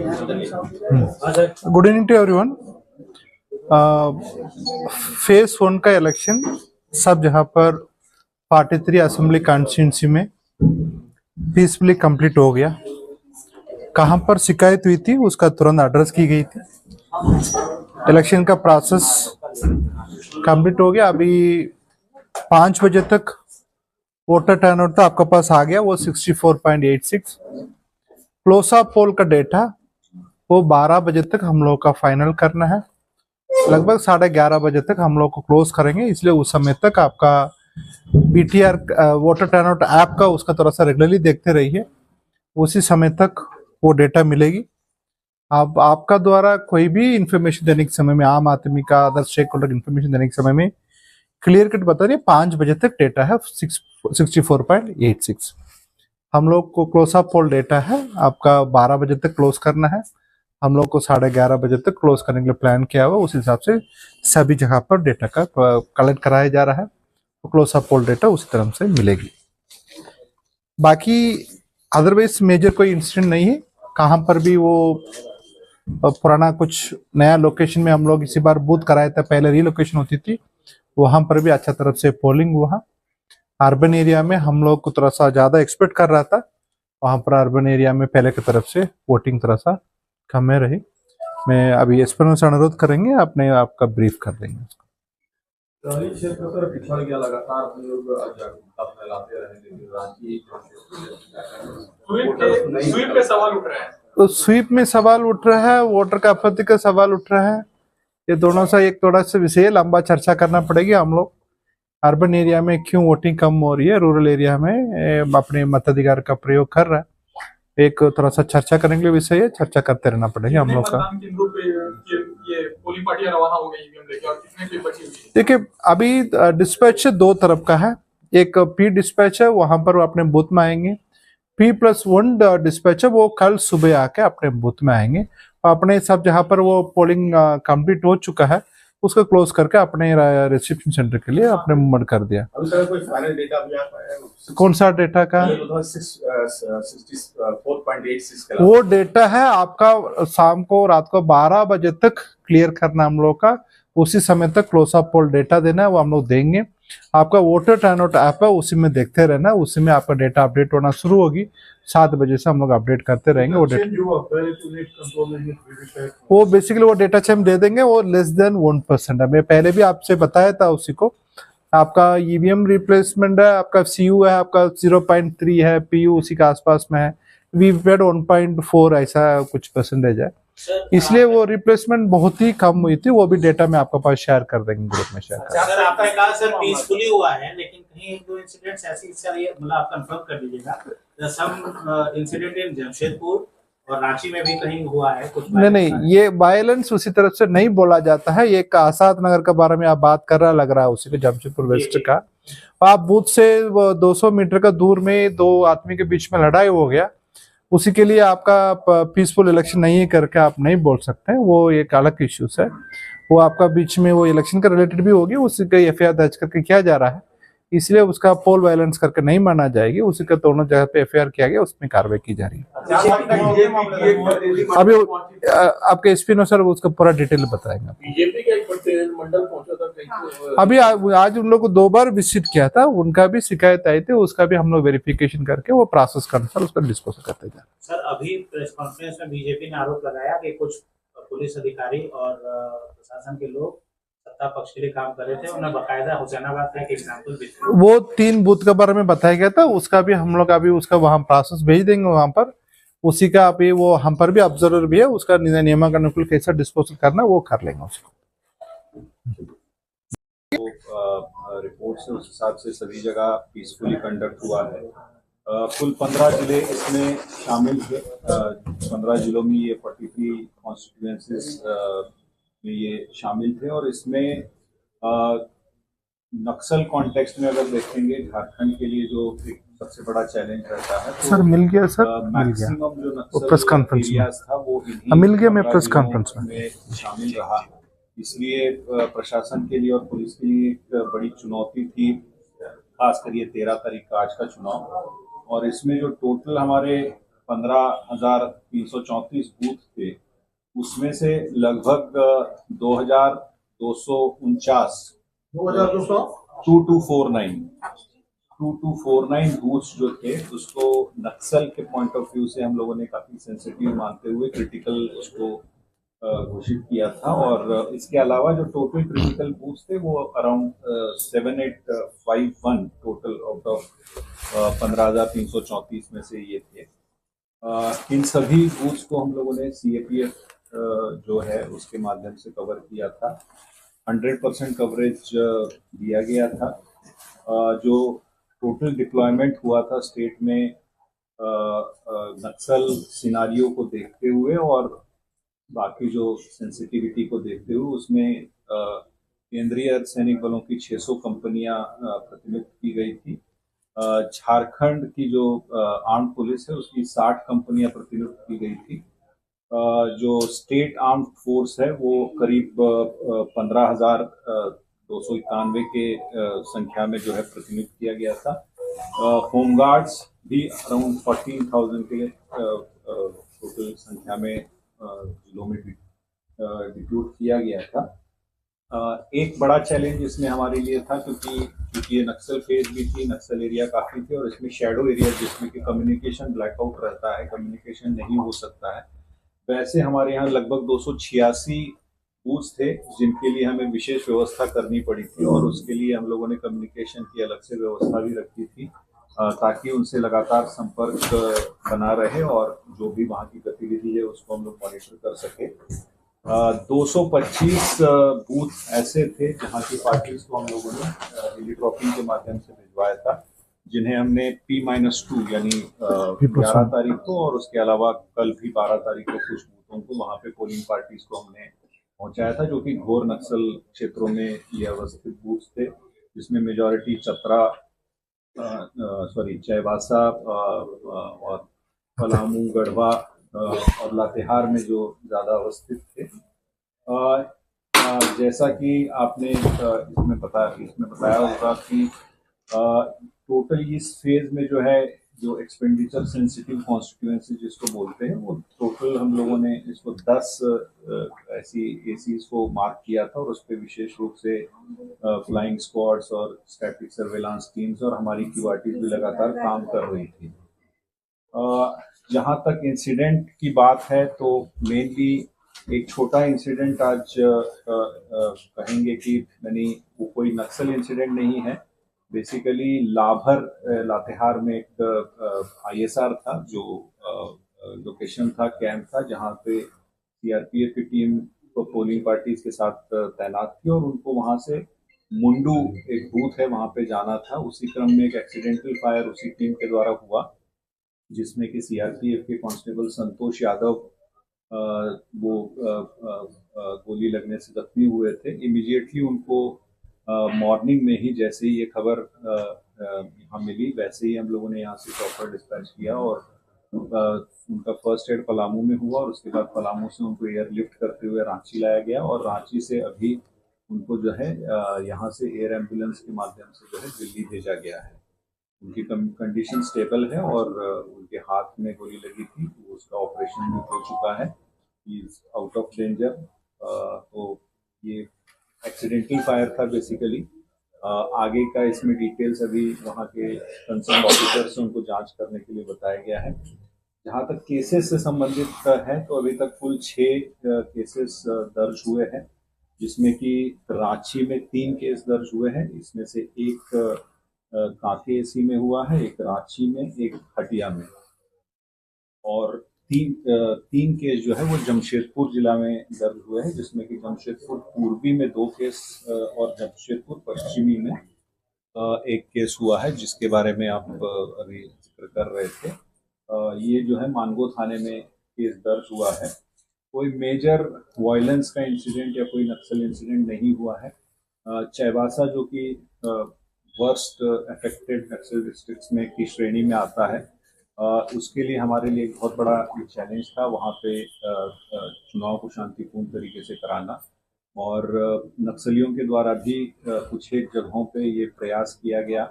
Good evening to everyone. Phase 1 का election सब जहां पर 43 असेंबली कॉन्स्टिट्यूंसी में पीसफुली कंप्लीट हो गया। कहां पर शिकायत हुई थी उसका तुरंत एड्रेस की गई थी। इलेक्शन का प्रोसेस कंप्लीट हो गया। अभी 5 बजे तक वोटर टर्नआउट तो आपके पास आ गया, वो 64.86। क्लोज ऑफ पोल का डेटा वो 12 बजे तक हम लोग का फाइनल करना है। लगभग 11:30 बजे तक हम लोग को क्लोज करेंगे, इसलिए उस समय तक आपका पीटीआर वोटर टर्नआउट ऐप का उसका थोड़ा सा रेगुलरली देखते रहिए, उसी समय तक वो डेटा मिलेगी। आप आपका द्वारा कोई भी इंफॉर्मेशन देने के समय में, आम आदमी का अदर स्टेक होल्डर इंफॉर्मेशन देने के समय में क्लियर कट बता रही है 5 बजे तक डेटा है 64.86। हम लोग को क्लोज ऑफ पोल डेटा है आपका 12 बजे तक क्लोज करना है। हम लोग को 11:30 बजे तक क्लोज करने के लिए प्लान किया हुआ, उस हिसाब से सभी जगह पर डेटा का कलेक्ट कराया जा रहा है, तो क्लोज ऑफ पोल डेटा उसी तरह से मिलेगी। बाकी अदरवाइज मेजर कोई इंसिडेंट नहीं है। कहाँ पर भी वो पुराना कुछ नया लोकेशन में हम लोग इसी बार बूथ कराया था, पहले रीलोकेशन होती थी, वहां पर भी अच्छा तरफ से पोलिंग हुआ। अर्बन एरिया में हम लोग को थोड़ा सा ज्यादा एक्सपेक्ट कर रहा था, वहां पर अर्बन एरिया में पहले की तरफ से वोटिंग थोड़ा सा कम में रही। मैं अभी एसपी से अनुरोध करेंगे, अपने आपका ब्रीफ कर देंगे। क्षेत्र सर पिछड़ गया, लगातार हम लोग जागरूकता फैलाते रहे, लेकिन रांची स्वीप पे सवाल उठ रहे हैं। तो स्वीप में सवाल उठ रहा है, वोटर का आपत्ति का सवाल उठ रहा है। ये दोनों सा एक थोड़ा सा विषय लंबा चर्चा करना पड़ेगी। हम लोग अर्बन एरिया में क्यों वोटिंग कम हो रही है, रूरल एरिया में अपने मताधिकार का प्रयोग कर रहा है, एक थोड़ा सा चर्चा करने के लिए विषय है, चर्चा करते रहना पड़ेगा हम लोग का। देखिए अभी डिस्पैच 2 तरफ का है, एक पी डिस्पैच है, वहां पर वो अपने बूथ में आएंगे। P+1 डिस्पैच है, वो कल सुबह आके अपने बूथ में आएंगे। अपने सब जहां पर वो पोलिंग कंप्लीट हो चुका है उसको क्लोज करके अपने रिसेप्शन सेंटर के लिए अपने मूवमेंट कर दिया। अभी सर कोई फाइनल डेटा भी आ पाया है? कौन सा डेटा का? 64.86 का वो डेटा है आपका शाम को रात को 12 बजे तक क्लियर करना हम लोग का, उसी समय तक क्लोज ऑफ पोल डेटा देना है, वो हम लोग देंगे। आपका वोटर टर्नआउट ऐप है, उसी में देखते रहना, उसी में आपका डेटा अपडेट होना शुरू होगी। 7 बजे से हम लोग अपडेट करते रहेंगे। वो डेटा वो बेसिकली वो डेटा हम दे देंगे, वो लेस देन 1% है। मैं पहले भी आपसे बताया था उसी को। आपका ईवीएम रिप्लेसमेंट है, आपका सीयू है, आपका 0.3 है, पीयू उसी के आसपास में है, वीवीपैट 1.4 ऐसा कुछ परसेंटेज है, इसलिए वो रिप्लेसमेंट बहुत ही कम हुई थी। वो भी डेटा में आपके पास शेयर कर देंगे, ग्रुप में शेयर कर देंगे। सर आपने कहा सर पीसफुली हुआ है, लेकिन कहीं 1-2 इंसिडेंट्स ऐसे सर, ये मतलब आप कंफर्म कर दीजिएगा। सम इंसिडेंट इन जमशेदपुर और रांची में भी कहीं हुआ है कुछ? नहीं, ये वायलेंस उसी तरफ से नहीं बोला जाता है। ये आसाद नगर के बारे में आप बात कर रहा लग रहा है, उसी के जमशेदपुर वेस्ट का। आप बूथ से 200 मीटर का दूर में 2 आदमी के बीच में लड़ाई हो गया, उसी के लिए आपका पीसफुल इलेक्शन नहीं है करके आप नहीं बोल सकते, वो एक अलग इश्यूज है। वो आपका बीच में वो इलेक्शन का रिलेटेड भी होगी, उसी का एफआईआर दर्ज करके किया जा रहा है, इसलिए उसका पोल वायलेंस करके नहीं माना जाएगी। उसी का दोनों जगह पे एफआईआर किया गया, उसमें कार्रवाई की जा रही है। अभी आपके एसपी ने सर उसका पूरा डिटेल बताएंगे। बीजेपी का एक प्रतिनिधिमंडल पहुंचा था, अभी आज उन लोग को 2 बार विजिट किया था, उनका भी शिकायत आई थी, उसका भी हम लोग वेरिफिकेशन करके वो प्रोसेस के अनुसार उसका डिस्कस करते जा रहे हैं। सर अभी प्रेस कॉन्फ्रेंस में बीजेपी ने आरोप लगाया कि कुछ पुलिस अधिकारी और प्रशासन के लोग सत्ता पक्ष के लिए काम कर रहे थे, उन्हें बकायदा हुसैनाबाद का एक एग्जाम्पल भी था। वो 3 बूथ के बारे में बताया गया था, उसका भी हम लोग अभी उसका वहां प्रोसेस भेज देंगे वहां पर, उसी का अभी वो हम पर भी ऑब्जर्वर भी है, उसका नियमानुकूल कैसा डिस्पोजल करना वो कर लेंगे उसको। रिपोर्ट से उस हिसाब से सभी जगह पीसफुली कंडक्ट हुआ है। कुल 15 जिले इसमें शामिल थे। 15 जिलों में ये 43 कॉन्स्टिट्यूएंसीज में ये शामिल थे, और इसमें नक्सल कॉन्टेक्स्ट में अगर देखेंगे झारखंड के लिए जो एक सबसे बड़ा चैलेंज रहता है, तो सर मिल गया, सर मैक्सिमम जो नक्सल प्रेस कॉन्फ्रेंस एरियाज था वो मिल गया, मैं प्रेस कॉन्फ्रेंस में शामिल रहा। इसलिए प्रशासन के लिए और पुलिस के लिए एक बड़ी चुनौती थी, खासकर ये 13 तारीख का आज का चुनाव। और इसमें जो टोटल हमारे 15,334 बूथ थे, उसमें से लगभग 2,249 2249 बूथ्स जो थे उसको नक्सल के पॉइंट ऑफ व्यू से हम लोगों ने काफी सेंसिटिव मानते हुए क्रिटिकल उसको घोषित किया था। और इसके अलावा जो टोटल क्रिटिकल बूथ्स थे वो अराउंड 7851 टोटल आउट ऑफ 15,334 में से ये थे। इन सभी बूथ्स को हम लोगों ने CAPF जो है उसके माध्यम से कवर किया था। 100% कवरेज दिया गया था। जो टोटल डिप्लॉयमेंट हुआ था स्टेट में नक्सल सिनारियो को देखते हुए और बाकी जो सेंसिटिविटी को देखते हुए उसमें केंद्रीय अर्धसैनिक बलों की 600 कंपनियां प्रतिनियुक्त की गई थी। झारखंड की जो आर्म पुलिस है उसकी 60 कंपनियां प्रतिनियुक्त की गई थी। जो स्टेट आर्म्ड फोर्स है वो करीब 15,291 के संख्या में जो है प्रतिनियुक्त किया गया था। होमगार्ड्स भी अराउंड 14,000 के टोटल संख्या में जिलों में डिप्यूट किया गया था। एक बड़ा चैलेंज इसमें हमारे लिए था क्योंकि ये नक्सल फेज भी थी, नक्सल एरिया काफी थे और इसमें शेडो एरिया जिसमें कि कम्युनिकेशन ब्लैकआउट रहता है, कम्युनिकेशन नहीं हो सकता है। वैसे हमारे यहाँ लगभग 286 बूथ थे जिनके लिए हमें विशेष व्यवस्था करनी पड़ी थी और उसके लिए हम लोगों ने कम्युनिकेशन की अलग से व्यवस्था भी रखी थी ताकि उनसे लगातार संपर्क बना रहे और जो भी वहाँ की गतिविधि है उसको हम लोग मॉनिटर कर सके। 225 बूथ ऐसे थे जहाँ की पार्टीज को हम लोगों ने हेलीड्रॉपिंग के माध्यम से भिजवाया था, जिन्हें हमने P-2 यानी 11 तारीख को और उसके अलावा कल भी 12 तारीख को कुछ बूथों को वहाँ पे पोलिंग पार्टीज को हमने पहुंचाया था, जो कि घोर नक्सल क्षेत्रों में ये अवस्थित बूथ थे, जिसमें मेजॉरिटी चतरा चाईबासा और पलामू, गढ़वा और लातेहार में जो ज्यादा अवस्थित थे। जैसा कि आपने इसमें बताया होगा कि टोटल इस फेज में जो है जो एक्सपेंडिचर सेंसिटिव कॉन्स्टिट्यूएंसी जिसको बोलते हैं वो टोटल हम लोगों ने इसको 10 ऐसी एसीज को मार्क किया था और उस पर विशेष रूप से फ्लाइंग स्क्वाड्स और स्टैटिक सर्वेलांस टीम्स और हमारी क्यूआरटीज भी लगातार काम कर रही थी। जहां तक इंसिडेंट की बात है तो मेनली एक छोटा इंसिडेंट आज कहेंगे कि यानी वो कोई नक्सल इंसिडेंट नहीं है। बेसिकली लातेहार में एक ISR था जो लोकेशन था, कैंप था, जहां पे CRPF की टीम तो पोलिंग पार्टीज के साथ तैनात थी और उनको वहां से मुंडू एक बूथ है वहां पे जाना था। उसी क्रम में एक एक्सीडेंटल फायर उसी टीम के द्वारा हुआ जिसमें कि CRPF के कांस्टेबल संतोष यादव वो गोली लगने से जख्मी हुए थे। इमीडिएटली उनको मॉर्निंग में ही जैसे ही ये खबर यहाँ मिली वैसे ही हम लोगों ने यहाँ से चॉपर डिस्पैच किया और उनका फर्स्ट एड पलामू में हुआ और उसके बाद पलामू से उनको एयरलिफ्ट करते हुए रांची लाया गया और रांची से अभी उनको जो है यहाँ से एयर एम्बुलेंस के माध्यम से जो है दिल्ली भेजा गया है। उनकी कंडीशन स्टेबल है और उनके हाथ में गोली लगी थी, उसका ऑपरेशन भी हो चुका है, इज आउट ऑफ डेंजर। तो ये एक्सीडेंटल फायर था बेसिकली। आगे का इसमें डिटेल्स अभी वहाँ के कंसर्न ऑफिसर से उनको जांच करने के लिए बताया गया है। जहाँ तक केसेस से संबंधित है तो अभी तक कुल 6 केसेस दर्ज हुए हैं, जिसमें कि रांची में 3 केस दर्ज हुए हैं। इसमें से एक कांके एसी में हुआ है, एक रांची में, एक हटिया में और तीन केस जो है वो जमशेदपुर जिला में दर्ज हुए हैं, जिसमें कि जमशेदपुर पूर्वी में 2 केस और जमशेदपुर पश्चिमी में एक केस हुआ है, जिसके बारे में आप अभी जिक्र कर रहे थे। ये जो है मानगो थाने में केस दर्ज हुआ है। कोई मेजर वायलेंस का इंसिडेंट या कोई नक्सल इंसिडेंट नहीं हुआ है। चाईबासा जो कि वर्स्ट अफेक्टेड नक्सल डिस्ट्रिक्ट्स में की श्रेणी में आता है, उसके लिए हमारे लिए एक बहुत बड़ा चैलेंज था वहाँ पे चुनाव को शांतिपूर्ण तरीके से कराना और नक्सलियों के द्वारा भी कुछ एक जगहों पे ये प्रयास किया गया,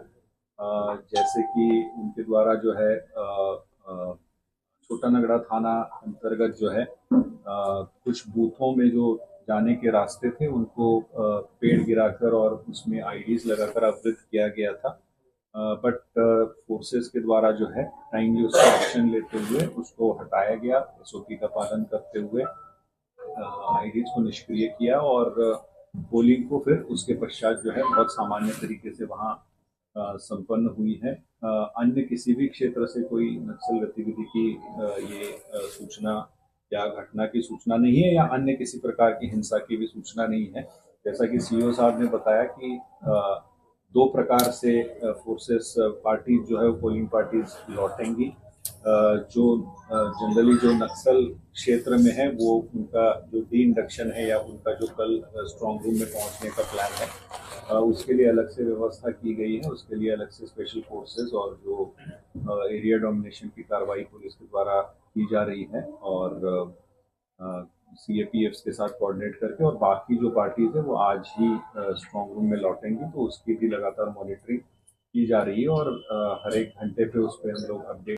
जैसे कि उनके द्वारा जो है छोटा नगड़ा थाना अंतर्गत जो है कुछ बूथों में जो जाने के रास्ते थे उनको पेड़ गिराकर और उसमें आईडीज लगाकर अवरुद्ध किया गया था, बट फोर्सेस के द्वारा जो है टाइमली उसका एक्शन लेते हुए उसको हटाया गया, एसओपी का पालन करते हुए आईडीज को निष्क्रिय किया और पोलिंग को फिर उसके पश्चात जो है बहुत सामान्य तरीके से वहाँ संपन्न हुई है। अन्य किसी भी क्षेत्र से कोई नक्सल गतिविधि की ये सूचना या घटना की सूचना नहीं है या अन्य किसी प्रकार की हिंसा की भी सूचना नहीं है। जैसा कि सीओ साहब ने बताया कि दो प्रकार से फोर्सेस पार्टी जो है पोलिंग पार्टीज लौटेंगी। जो जनरली जो नक्सल क्षेत्र में है वो उनका जो डी इंडक्शन है या उनका जो कल स्ट्रॉन्ग रूम में पहुंचने का प्लान है उसके लिए अलग से व्यवस्था की गई है। उसके लिए अलग से स्पेशल फोर्सेस और जो एरिया डोमिनेशन की कार्रवाई पुलिस के द्वारा की जा रही है और CAPF के साथ कोऑर्डिनेट करके और बाकी जो पार्टीज है वो आज ही स्ट्रॉन्ग रूम में लौटेंगी, तो उसकी भी लगातार मॉनिटरिंग की जा रही है और हर एक घंटे पे उस पर हम लोग अपडेट